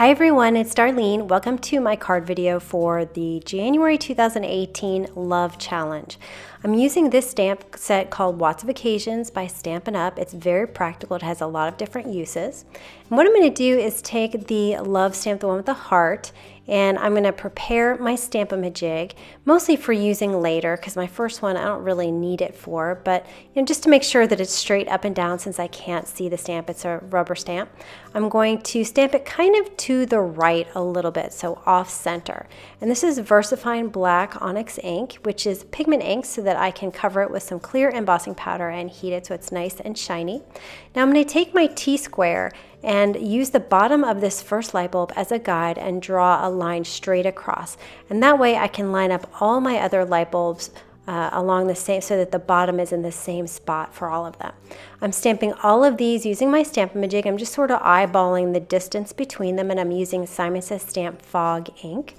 Hi everyone, it's Darlene. Welcome to my card video for the January 2018 Love Challenge. I'm using this stamp set called Watts of Occasions by Stampin' Up. It's very practical. It has a lot of different uses. And what I'm going to do is take the love stamp, the one with the heart, and I'm going to prepare my Stamp-A-Majig, mostly for using later because my first one I don't really need it for, but just to make sure that it's straight up and down since I can't see the stamp. It's a rubber stamp. I'm going to stamp it kind of to the right a little bit, so off center. And this is VersaFine Black Onyx ink, which is pigment ink so that I can cover it with some clear embossing powder and heat it so it's nice and shiny. Now I'm going to take my T-square and use the bottom of this first light bulb as a guide and draw a line straight across. And that way I can line up all my other light bulbs along the same, so that the bottom is in the same spot for all of them. I'm stamping all of these using my Stamp-A-Majig. I'm just sort of eyeballing the distance between them, and I'm using Simon Says Stamp Fog ink.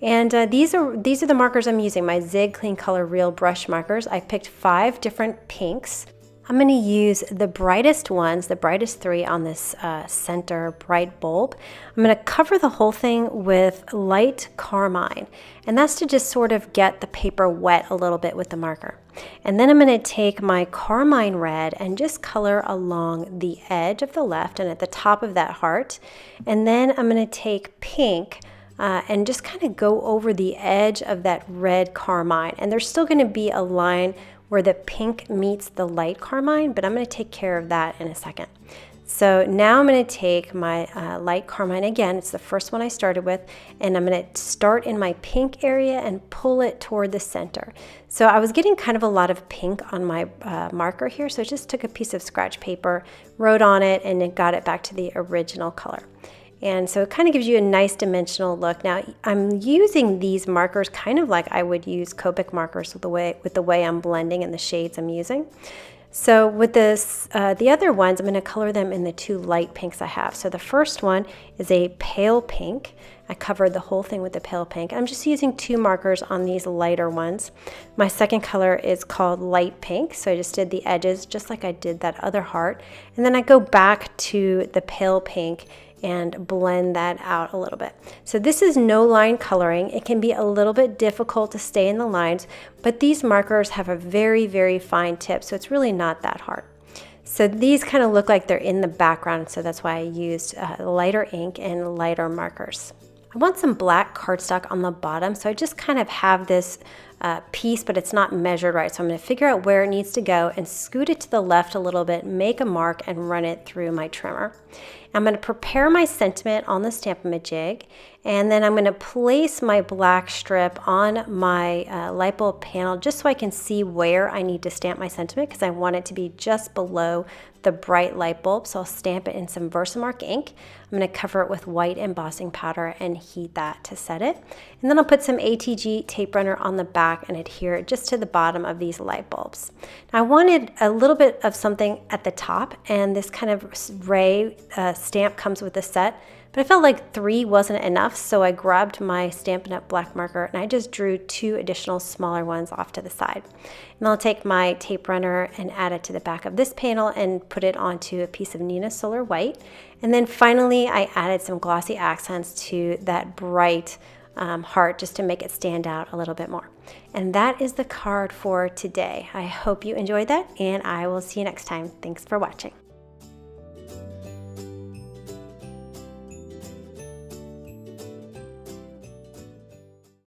And these are the markers I'm using, my Zig Clean Color Real Brush markers. I picked 5 different pinks. I'm going to use the brightest ones, the brightest 3 on this center bright bulb. I'm going to cover the whole thing with light carmine, and that's to just sort of get the paper wet a little bit with the marker. And then I'm going to take my carmine red and just color along the edge of the left and at the top of that heart. And then I'm going to take pink and just kind of go over the edge of that red carmine. And there's still going to be a line where the pink meets the light carmine, but I'm going to take care of that in a second. So now I'm going to take my light carmine again. It's the first one I started with, and I'm going to start in my pink area and pull it toward the center. So I was getting kind of a lot of pink on my marker here, so I just took a piece of scratch paper, wrote on it, and it got it back to the original color. And so it kind of gives you a nice dimensional look. Now I'm using these markers kind of like I would use Copic markers with the way I'm blending and the shades I'm using. So with this, the other ones, I'm going to color them in the 2 light pinks I have. So the first one is a pale pink. I covered the whole thing with the pale pink. I'm just using 2 markers on these lighter ones. My second color is called light pink, so I just did the edges just like I did that other heart. And then I go back to the pale pink and blend that out a little bit. So this is no line coloring. It can be a little bit difficult to stay in the lines, but these markers have a very, very fine tip, so it's really not that hard. So these kind of look like they're in the background, so that's why I used lighter ink and lighter markers. I want some black cardstock on the bottom, so I just kind of have this piece, but it's not measured right. So I'm going to figure out where it needs to go and scoot it to the left a little bit, make a mark, and run it through my trimmer. I'm going to prepare my sentiment on the Stamp-A-Majig, and then I'm going to place my black strip on my light bulb panel just so I can see where I need to stamp my sentiment, because I want it to be just below the bright light bulb. So I'll stamp it in some Versamark ink. I'm going to cover it with white embossing powder and heat that to set it. And then I'll put some ATG tape runner on the back and adhere it just to the bottom of these light bulbs. Now I wanted a little bit of something at the top, and this kind of ray stamp comes with the set, but I felt like 3 wasn't enough, so I grabbed my Stampin' Up! Black marker and I just drew 2 additional smaller ones off to the side. And I'll take my tape runner and add it to the back of this panel and put it onto a piece of Neenah Solar White. And then finally I added some glossy accents to that bright heart just to make it stand out a little bit more. And that is the card for today. I hope you enjoyed that, and I will see you next time. Thanks for watching.